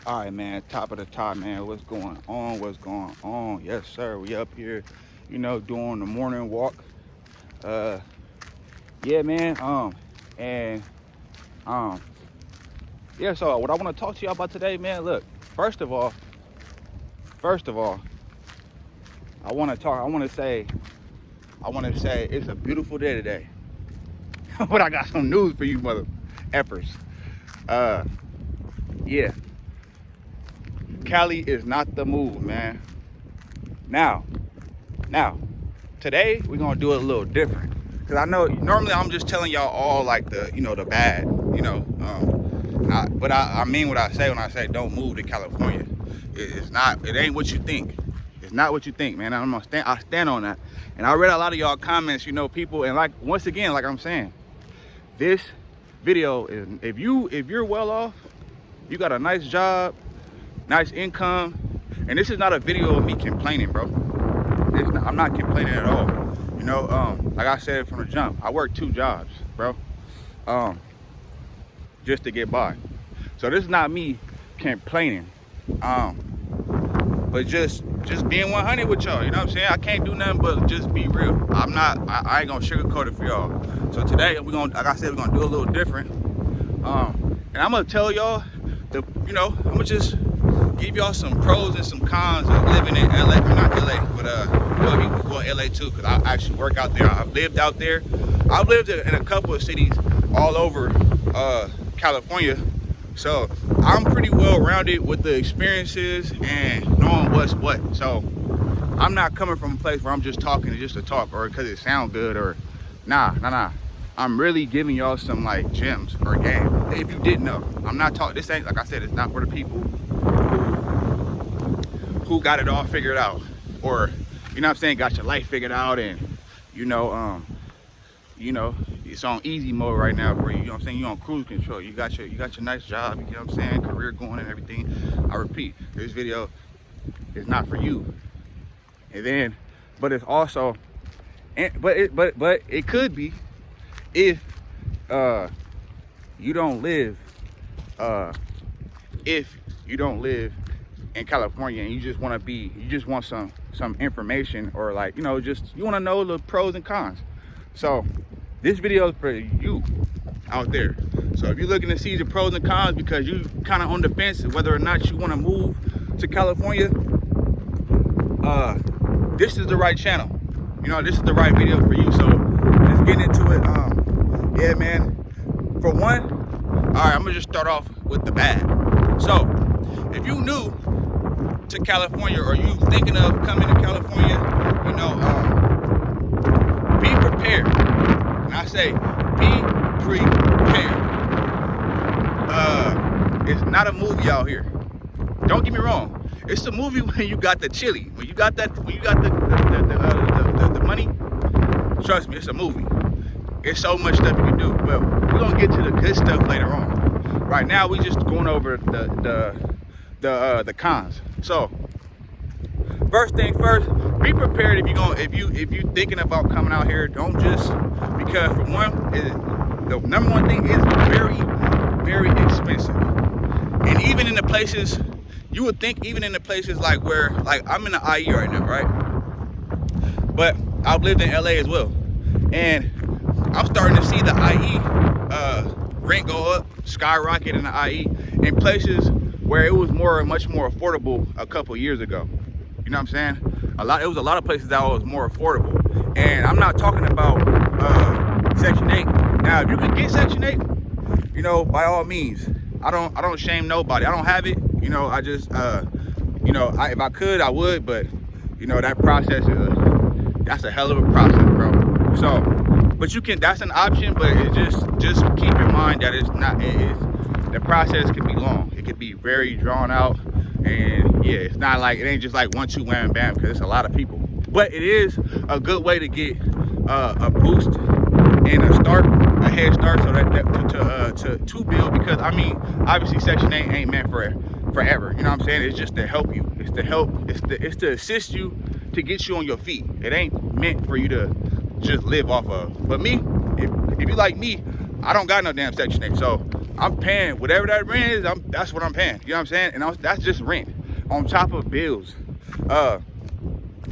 All right, man. Top of the top, man. What's going on? What's going on? Yes, sir. We up here, doing the morning walk. Uh, yeah, man. And um, yeah. So what I want to talk to y'all about today, man. Look, first of all, first of all, I want to talk. I want to say it's a beautiful day today. But I got some news for you, mother effers. Uh, yeah. Cali is not the move, man. Now, Now, today we're gonna do it a little different. Cause I know normally I'm just telling y'all all like the bad, but I mean what I say when I say don't move to California. It's not, it ain't what you think. It's not what you think, man. I stand on that. And I read a lot of y'all comments, people, and like once again, like I'm saying, this video is if you're well off, you got a nice job, nice income, and this is not a video of me complaining, bro. I'm not complaining at all. Like I said from the jump, I work 2 jobs, bro, just to get by. So this is not me complaining, but just being 100 with y'all. You know what I'm saying? I can't do nothing but just be real. I ain't gonna sugarcoat it for y'all. So today like I said, we're gonna do a little different. And I'm gonna tell y'all I'm gonna just give y'all some pros and some cons of living in LA. Or not LA, but LA too, because I actually work out there. I've lived out there. I've lived in a couple of cities all over California. So I'm pretty well rounded with the experiences and knowing what's what. So I'm not coming from a place where I'm just talking just to talk or because it sounds good or nah. I'm really giving y'all some like gems or game. If you didn't know, I'm not talking, this ain't, like I said, it's not for the people who got it all figured out, or got your life figured out, and it's on easy mode right now for you. You know what I'm saying? You're on cruise control. You got your nice job, you know what I'm saying, career going and everything. I repeat, this video is not for you. And then, but it's also, but it could be if you don't live in California and you just want some information, or like, you want to know the pros and cons. So this video is for you out there. So if you're looking to see the pros and cons because you kind of on the fence whether or not you want to move to California, this is the right channel. This is the right video for you. So let's get into it. Yeah, man. For one, all right, I'm gonna just start off with the bad. So if you new to California or you thinking of coming to California, be prepared. And I say be prepared. It's not a movie out here. Don't get me wrong. It's a movie when you got the chili. When you got the money, trust me, it's a movie. It's so much stuff you can do. But we're gonna get to the good stuff later on. Right now we just going over the cons. So first thing first, be prepared if you thinking about coming out here. Don't just, because for one, the number one thing is very, very expensive. And even in the places, you would think, even in the places like where, like I'm in the IE right now, right? But I've lived in LA as well, and I'm starting to see the IE rent go up, skyrocket in the IE, in places where it was much more affordable a couple years ago. You know what I'm saying? It was a lot of places that was more affordable. And I'm not talking about Section 8. Now, if you can get Section 8, by all means. I don't shame nobody. I don't have it. I just if I could, I would, but that process that's a hell of a process, bro. So, but you can, that's an option, but it just keep in mind that the process can be long. It could be very drawn out, and yeah, it's not like, it ain't just like 1, 2, wham, bam, because it's a lot of people. But it is a good way to get a boost and a head start, so that to build, because I mean, obviously Section 8 ain't meant for forever. You know what I'm saying? It's just to help you. It's to help. It's to assist you to get you on your feet. It ain't meant for you to just live off of. But me, if you like me, I don't got no damn Section 8. So I'm paying whatever that rent is. That's what I'm paying. You know what I'm saying? And that's just rent on top of bills.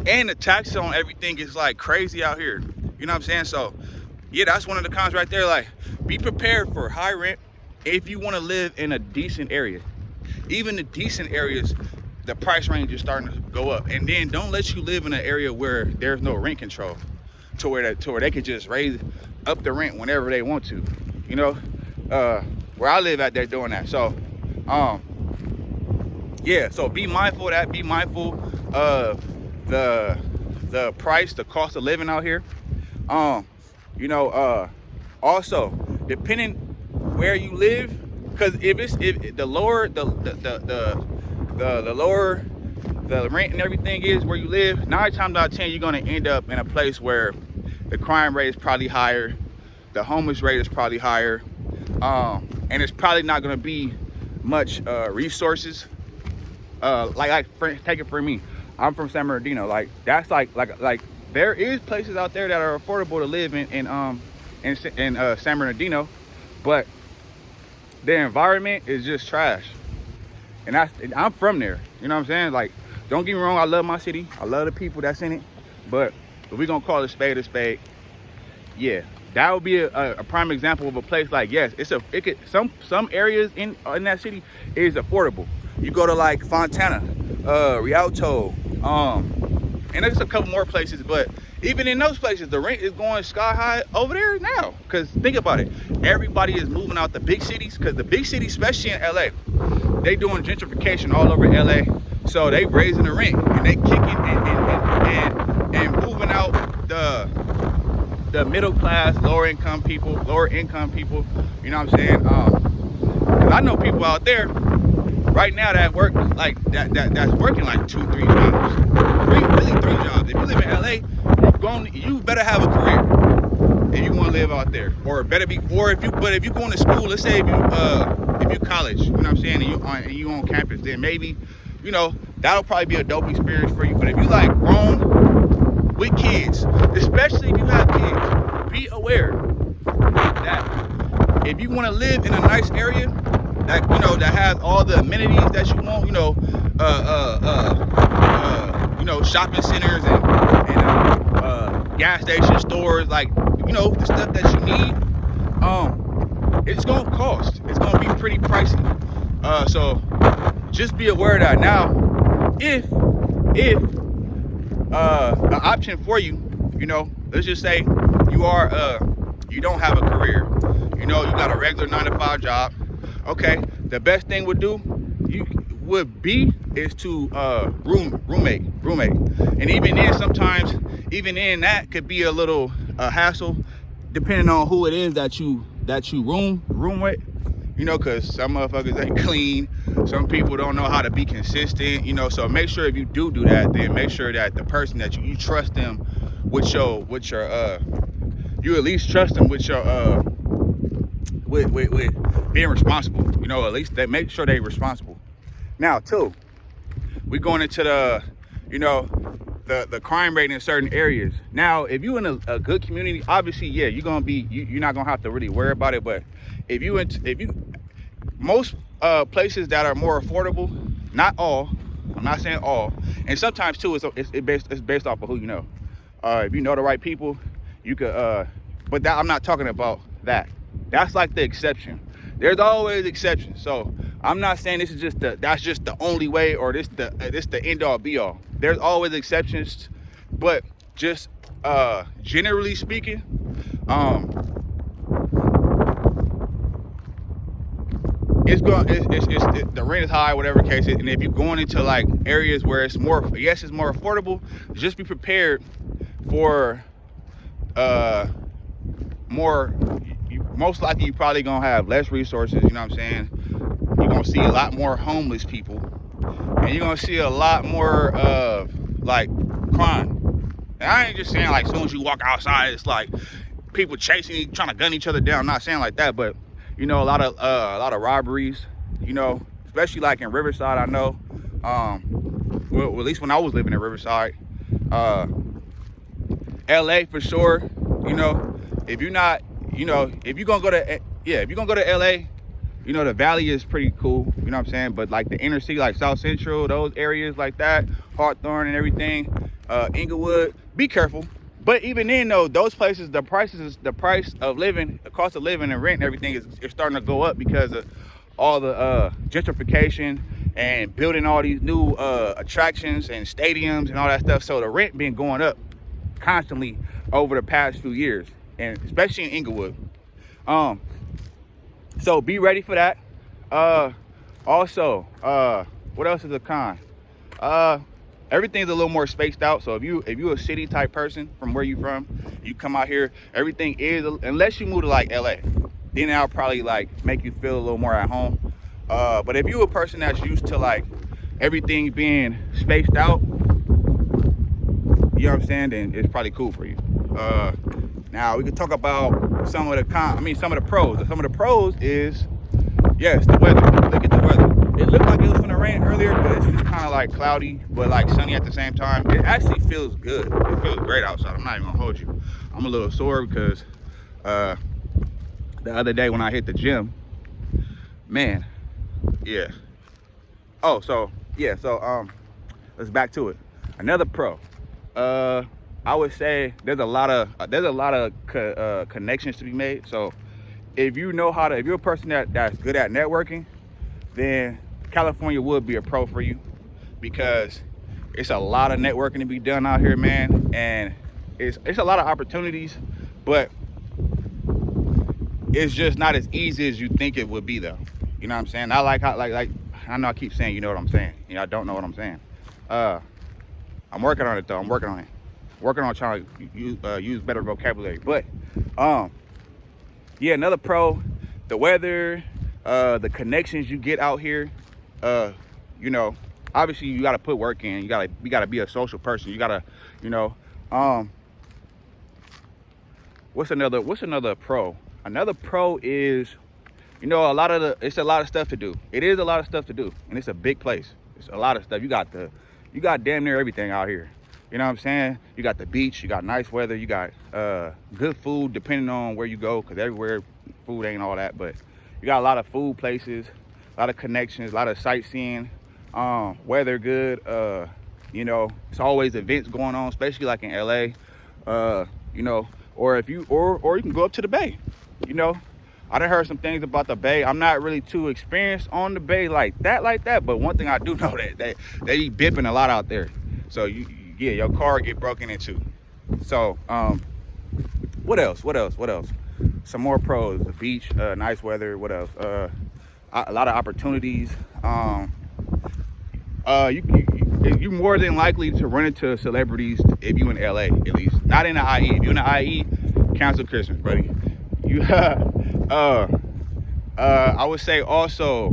And the taxes on everything is like crazy out here. You know what I'm saying? So yeah, that's one of the cons right there. Like, be prepared for high rent if you want to live in a decent area. Even the decent areas, the price range is starting to go up. And then don't let you live in an area where there's no rent control, to where they could just raise up the rent whenever they want to. You know, where I live at, they're doing that. So yeah, so be mindful of that. Be mindful of the price, the cost of living out here. You know, also depending where you live, because if the lower the lower the rent and everything is where you live, 9 times out of 10 you're going to end up in a place where the crime rate is probably higher, the homeless rate is probably higher, and it's probably not going to be much resources. Take it from me, I'm from San Bernardino. Like, that's like there is places out there that are affordable to live in San Bernardino, but the environment is just trash. And I'm from there. You know what I'm saying? Like, don't get me wrong, I love my city, I love the people that's in it, but if we're gonna call a spade, yeah, that would be a prime example of a place like, yes, some areas in that city is affordable. You go to like Fontana, Rialto, and there's a couple more places, but even in those places, the rent is going sky high over there now. Because think about it, everybody is moving out the big cities, because the big cities, especially in LA, they doing gentrification all over LA. So they raising the rent and they kicking and moving out the middle class, lower income people. You know what I'm saying? Because I know people out there right now that work like that's working like 2-3 jobs, really 3 jobs. If you live in LA, you better have a career if you want to live out there, or if you going to school, let's say if you college, you know what I'm saying, and you on campus, then maybe, you know, that'll probably be a dope experience for you. But if you like grown with kids, especially if you have kids, be aware that if you want to live in a nice area that, you know, that has all the amenities that you want, you know, shopping centers and gas station stores, like, you know, the stuff that you need, it's gonna cost. It's gonna be pretty pricey. So just be aware of that. Now, if the option for you, you know, let's just say you don't have a career, you know, you got a regular 9-to-5 job. Okay, the best thing would be is to roommate, and even then, sometimes even in that could be a little hassle, depending on who it is that you room with, you know, because some motherfuckers ain't clean, some people don't know how to be consistent, you know. So make sure if you do that, then make sure that the person that you trust them with your you at least trust them with your with being responsible, you know. At least they make sure they're responsible. Now, too, we're going into the, you know, the crime rate in certain areas. Now, if you in a good community, obviously, yeah, you're gonna be, you're not gonna have to really worry about it. But if you most places that are more affordable, not all, I'm not saying all, and sometimes too, it's based off of who you know. If you know the right people, you could, but that, I'm not talking about that. That's like the exception. There's always exceptions. So I'm not saying this is that's just the only way, or this the end all be all. There's always exceptions, but just generally speaking, the rent is high, whatever case is. And if you're going into like areas where it's more affordable, just be prepared for most likely you're probably gonna have less resources, you know what I'm saying? You're gonna see a lot more homeless people, and you're gonna see a lot more of like crime. And I ain't just saying like as soon as you walk outside it's like people chasing, trying to gun each other down. I'm not saying like that, but you know, a lot of robberies, you know, especially like in Riverside. I know, well, at least when I was living in Riverside, LA for sure. You know, if you're not, you know, if you're gonna go to LA, You know, the valley is pretty cool, you know what I'm saying? But like the inner city, like South Central, those areas like that, Hawthorne and everything, Inglewood, be careful. But even then though, those places, the price of living, the cost of living and rent and everything is starting to go up because of all the gentrification and building all these new attractions and stadiums and all that stuff. So the rent been going up constantly over the past few years, and especially in Inglewood. So be ready for that. Also, what else is a con? Everything's a little more spaced out. So if you a city type person from where you from, you come out here, everything is, unless you move to like LA, then I'll probably like make you feel a little more at home. But if you're a person that's used to like everything being spaced out, you know what I'm saying, then it's probably cool for you. Now we can talk about some of the pros. Some of the pros is, yes, the weather. Look at the weather. It looked like it was gonna rain earlier, but it's just kind of like cloudy, but like sunny at the same time. It actually feels good. It feels great outside. I'm not even gonna hold you. I'm a little sore because the other day when I hit the gym, man, yeah. Oh, so let's back to it. Another pro. I would say there's a lot of connections to be made. So if you're a person that's good at networking, then California would be a pro for you, because it's a lot of networking to be done out here, man. And it's a lot of opportunities, but it's just not as easy as you think it would be, though. You know what I'm saying? I like I know I keep saying, you know what I'm saying. You know, I don't know what I'm saying. I'm working on it though. I'm working on it. Working on trying to use better vocabulary. But yeah, another pro, the weather, the connections you get out here. You know, obviously you gotta put work in. You gotta be a social person. You gotta, you know, what's another pro? Another pro is, you know, it's a lot of stuff to do. It is a lot of stuff to do, and it's a big place. It's a lot of stuff. You got damn near everything out here. You know what I'm saying? You got the beach, you got nice weather, you got good food depending on where you go, because everywhere food ain't all that, but you got a lot of food places, a lot of connections, a lot of sightseeing, weather good. You know, it's always events going on, especially like in LA. You know, or you can go up to the Bay. You know, I done heard some things about the Bay. I'm not really too experienced on the Bay like that, but one thing I do know that they be bipping a lot out there. So your car get broken into. So what else? Some more pros: the beach, nice weather. What else? A lot of opportunities. You're more than likely to run into celebrities if you in LA, at least. Not in the IE. If you in the IE, cancel Christmas, buddy. You I would say also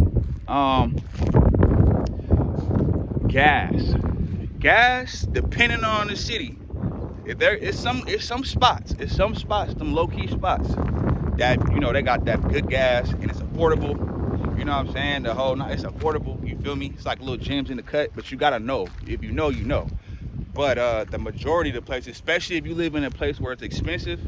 gas depending on the city. If there is some spots, some low-key spots that, you know, they got that good gas and it's affordable. You know what I'm saying? The whole night, it's affordable. You feel me? It's like little gems in the cut, but you gotta know. If you know, you know. But the majority of the places, especially if you live in a place where it's expensive,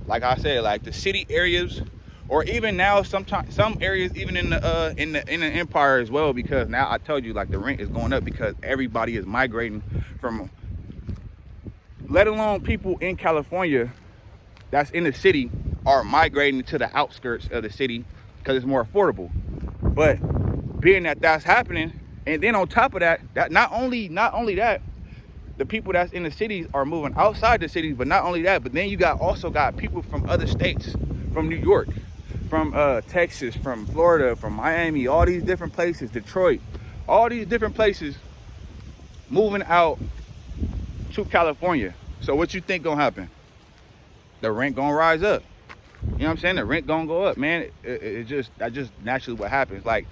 like I said, like the city areas, or even now sometimes some areas even in the empire as well, because now I told you, like, the rent is going up because everybody is migrating from, let alone people in California that's in the city are migrating to the outskirts of the city because it's more affordable. But being that that's happening, and then on top of that, not only that, the people that's in the cities are moving outside the cities, but not only that, but then you also got people from other states, from New York, from Texas, from Florida, from Miami, all these different places, Detroit, all these different places moving out to California. So what you think gonna happen? The rent gonna rise up. You know what I'm saying? The rent gonna go up, man. That's just naturally what happens. Like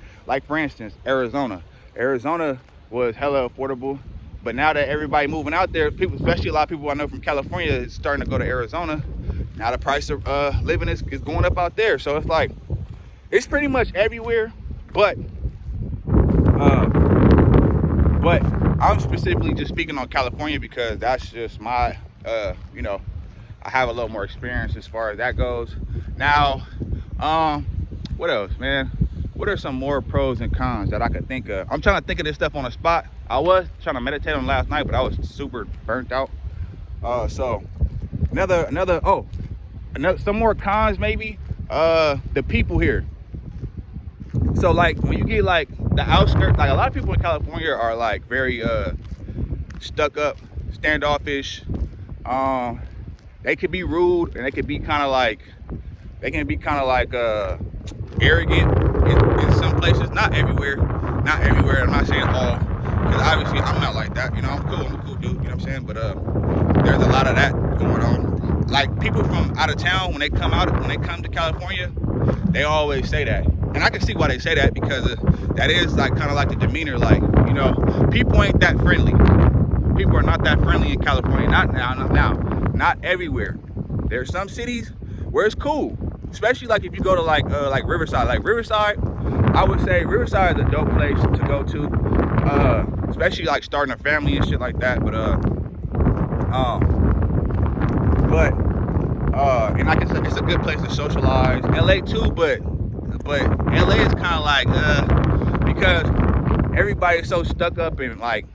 for instance, Arizona was hella affordable, but now that everybody moving out there, people, especially a lot of people I know from California, is starting to go to Arizona. Now the price of living is going up out there. So it's like, it's pretty much everywhere, but I'm specifically just speaking on California because that's just my, you know, I have a little more experience as far as that goes. Now, what else, man? what are some more pros and cons that I could think of? I'm trying to think of this stuff on the spot. I was trying to meditate on last night, but I was super burnt out. So some more cons maybe. The people here. So like when you get like the outskirts, like a lot of people in California are like very stuck up, standoffish. They could be rude, and they can be kind of like arrogant in some places. Not everywhere. I'm not saying all, because obviously I'm not like that. You know, I'm a cool dude. You know what I'm saying? But there's a lot of that going on. Like people from out of town, when they come to California, they always say that, and I can see why they say that, because that is like kind of like the demeanor. Like, you know, people ain't that friendly. People are not that friendly in California. Not everywhere. There are some cities where it's cool, especially like if you go to like Riverside. Like Riverside, I would say Riverside is a dope place to go to, especially like starting a family and shit like that. And like I said, it's a good place to socialize. LA too, but LA is kind of like because everybody's so stuck up and like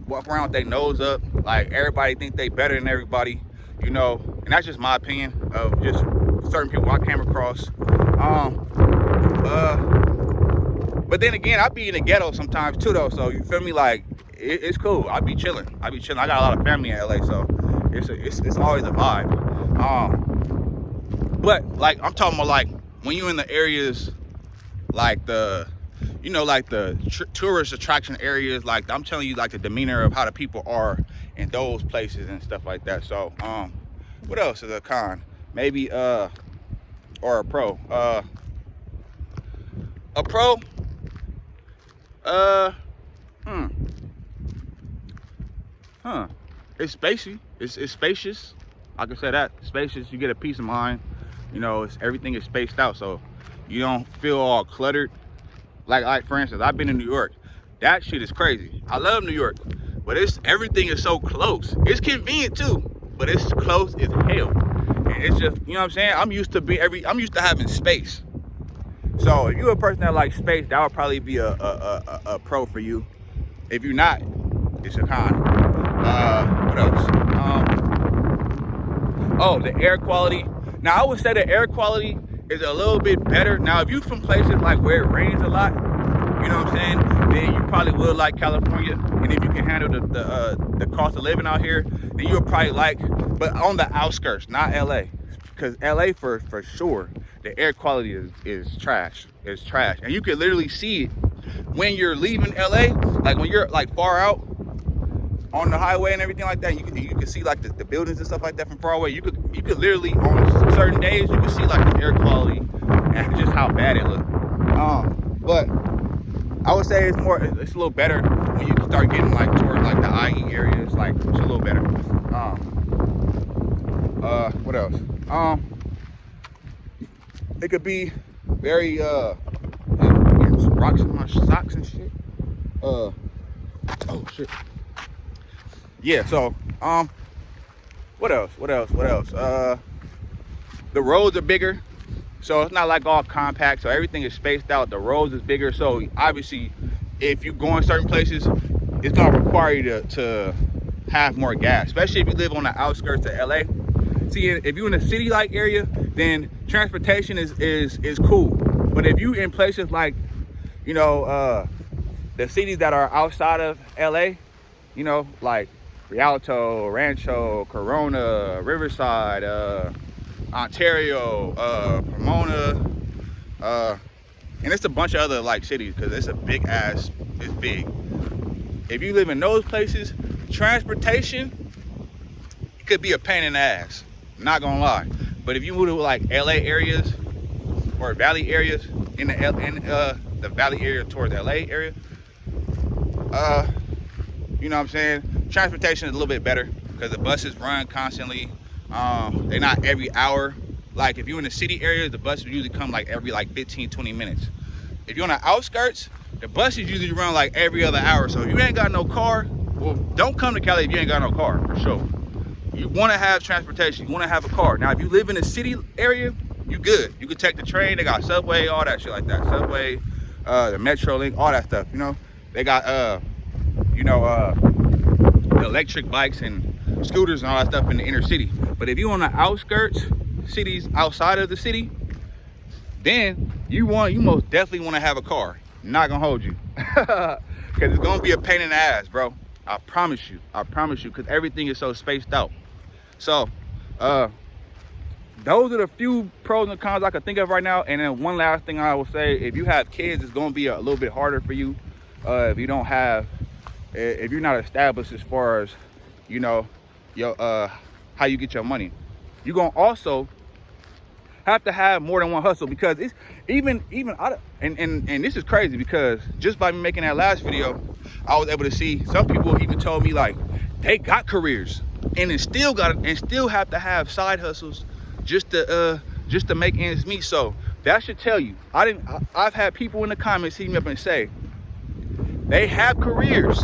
walk around with their nose up, like everybody think they better than everybody, you know. And that's just my opinion of just certain people I came across. But then again, I be in the ghetto sometimes too, though. So you feel me? Like it's cool. I be chilling. I got a lot of family in LA, so it's always a vibe. But like I'm talking about, like when you in the areas like the, you know, like the tourist attraction areas, like I'm telling you, like the demeanor of how the people are in those places and stuff like that. So what else is a con? Maybe or a pro. A pro, it's spacey. It's spacious. I can say that. Spacious. You get a peace of mind. You know, everything is spaced out, so you don't feel all cluttered. Like for instance, I've been in New York. That shit is crazy. I love New York, but everything is so close. It's convenient too, but it's close as hell. And it's just, you know what I'm saying? I'm used to having space. So if you're a person that likes space, that would probably be a pro for you. If you're not, it's a con. What else? Oh, the air quality. Now I would say the air quality is a little bit better. Now if you're from places like where it rains a lot, you know what I'm saying, then you probably will like California. And if you can handle the cost of living out here, then you'll probably like, but on the outskirts, not LA. Because LA for sure, the air quality is trash. It's trash. And you can literally see it when you're leaving LA, like when you're like far out on the highway and everything like that. You can see like the buildings and stuff like that from far away. You could literally, on certain days, you can see like the air quality and just how bad it looks. But I would say it's a little better when you start getting like toward like the IE areas. Like it's a little better. What else? It could be very rocks in my socks and shit. Oh shit. Yeah, so what else? The roads are bigger, so it's not like all compact, so everything is spaced out. The roads is bigger, so obviously if you go in certain places, it's gonna require you to have more gas, especially if you live on the outskirts of LA. See, if you're in a city-like area, then transportation is cool. But if you in places like, you know, the cities that are outside of LA, you know, like Rialto, Rancho, Corona, Riverside, Ontario, Pomona, and it's a bunch of other like cities, because it's big. If you live in those places, transportation could be a pain in the ass. Not gonna lie. But if you move to like LA areas or valley areas, in the valley area towards the LA area, you know what I'm saying, transportation is a little bit better because the buses run constantly. They're not every hour. Like if you're in the city area, the buses usually come like every 15-20 minutes. If you're on the outskirts, the buses usually run like every other hour. So if you ain't got no car, well, don't come to Cali if you ain't got no car, for sure. You want to have transportation, you want to have a car. Now if you live in a city area, you good. You can take the train, they got subway, all that shit like that. Subway, the Metrolink, all that stuff. You know, they got the electric bikes and scooters and all that stuff in the inner city. But if you on the outskirts, cities outside of the city, then you most definitely want to have a car. Not gonna hold you, because it's gonna be a pain in the ass, bro. I promise you, because everything is so spaced out. So those are the few pros and cons I can think of right now. And then one last thing I will say, if you have kids, it's gonna be a little bit harder for you if you don't have, if you're not established as far as, you know, your how you get your money. You're gonna also have to have more than one hustle, because it's even and this is crazy, because just by me making that last video, I was able to see some people even told me like they got careers and then still have to have side hustles just to make ends meet. So that should tell you. I've had people in the comments hit me up and say they have careers,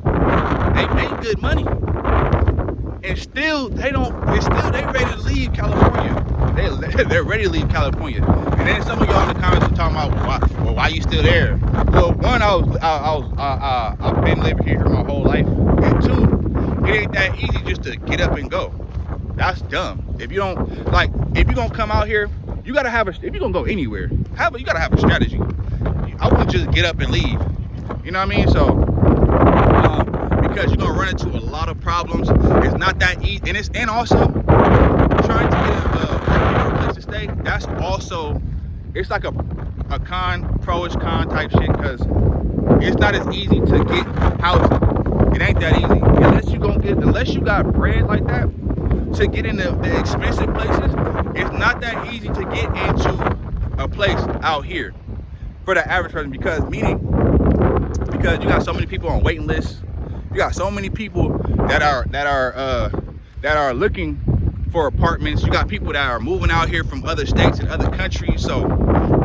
they make good money, and still they ready to leave California. They're ready to leave California. And then some of y'all in the comments are talking about, why you still there? Well, one, I've been living here my whole life, and two, it ain't that easy just to get up and go. That's dumb. If you're gonna come out here, you gotta have if you're gonna go anywhere, you gotta have a strategy. I wouldn't just get up and leave. You know what I mean? So because you're gonna run into a lot of problems. It's not that easy, and also trying to get a place to stay. That's also, it's like a pro-ish con type shit, because it's not as easy to get housing. It ain't that easy unless you got bread like that to get in the expensive places. It's not that easy to get into a place out here for the average person, because you got so many people on waiting lists. You got so many people that are looking for apartments. You got people that are moving out here from other states and other countries, so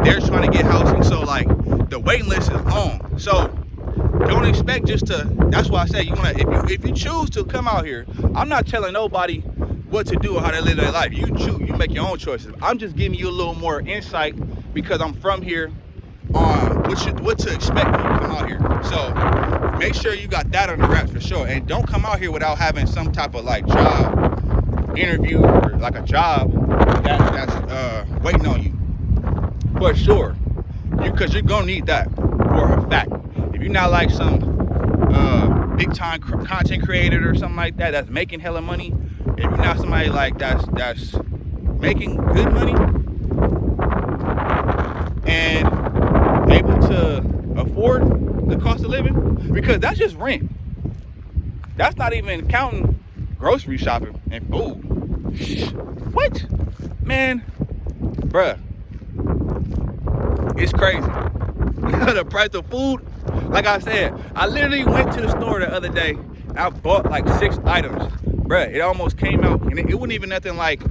they're trying to get housing. So like the waiting list is long. So don't expect that's why I say if you choose to come out here, I'm not telling nobody what to do or how to live their life. You make your own choices. I'm just giving you a little more insight because I'm from here on what to expect when you come out here. So make sure you got that on the wraps for sure, and don't come out here without having some type of like job interview or like a job that's waiting on you for sure, because you're gonna need that for a fact. If you're not like some big time content creator or something like that that's making hella money, if you're not somebody like that's making good money and able to afford the cost of living, because that's just rent. That's not even counting grocery shopping and food. What? Man, bruh, it's crazy. The price of food, like I said, I literally went to the store the other day and I bought like 6 items. Bruh, it almost came out, and it wasn't even nothing like,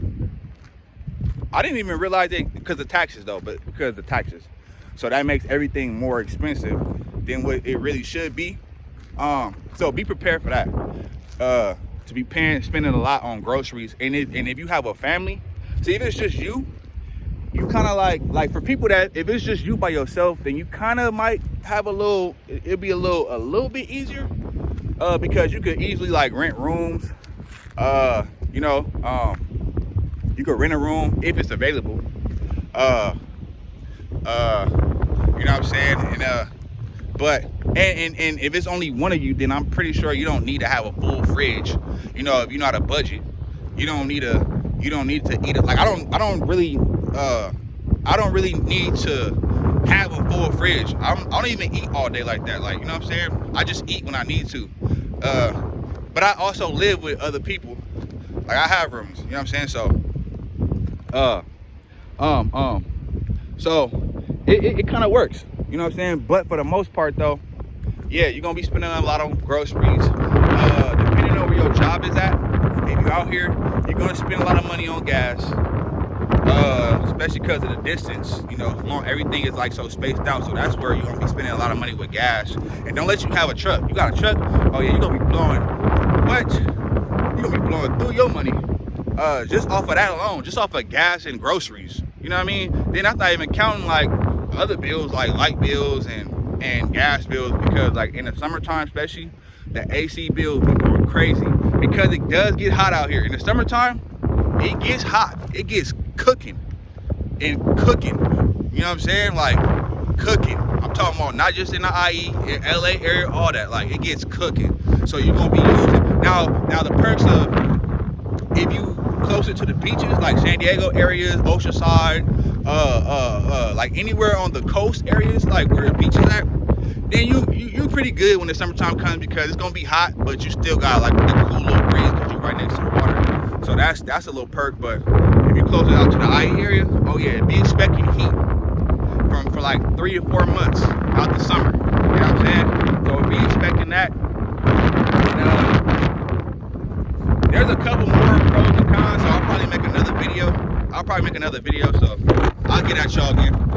I didn't even realize it because of taxes though, but because of taxes. So that makes everything more expensive than what it really should be. So be prepared for that. To be spending a lot on groceries, and if you have a family, see, if it's just you kind of like for people that, if it's just you by yourself, then you kind of might have it'd be a little bit easier, because you could easily like rent rooms. You could rent a room if it's available. You know what I'm saying? And but if it's only one of you, then I'm pretty sure you don't need to have a full fridge. You know, if you're not a budget, you don't need to eat it. Like I don't really need to have a full fridge. I don't even eat all day like that. Like, you know what I'm saying? I just eat when I need to. But I also live with other people. Like I have rooms, you know what I'm saying? So it kind of works, you know what I'm saying? But for the most part though, yeah, you're gonna be spending a lot on groceries. Depending on where your job is at, if you're out here, you're gonna spend a lot of money on gas, especially because of the distance. You know, everything is like so spaced out, so that's where you're gonna be spending a lot of money with gas. And don't let you have a truck. You got a truck? Oh yeah, you're gonna be blowing what? You're gonna be blowing through your money just off of that alone, just off of gas and groceries. You know what I mean? Then that's not even counting like other bills like light bills and gas bills, because like in the summertime especially, the AC bills be going crazy because it does get hot out here. In the summertime, it gets hot. It gets cooking and cooking. You know what I'm saying? Like cooking. I'm talking about not just in the IE, in LA area, all that. Like it gets cooking. So you're gonna be using now the perks of if you closer to the beaches like San Diego areas, Oceanside, like anywhere on the coast areas, like where the beach is at, then you pretty good when the summertime comes, because it's gonna be hot, but you still got like the cool little breeze because you're right next to the water. So that's a little perk. But if you close it out to the IE area, oh yeah, be expecting heat for like 3 to 4 months out the summer. You know what I'm saying? So be expecting that. And there's a couple more pros and cons, so I'll probably make another video. So I'll get at y'all again.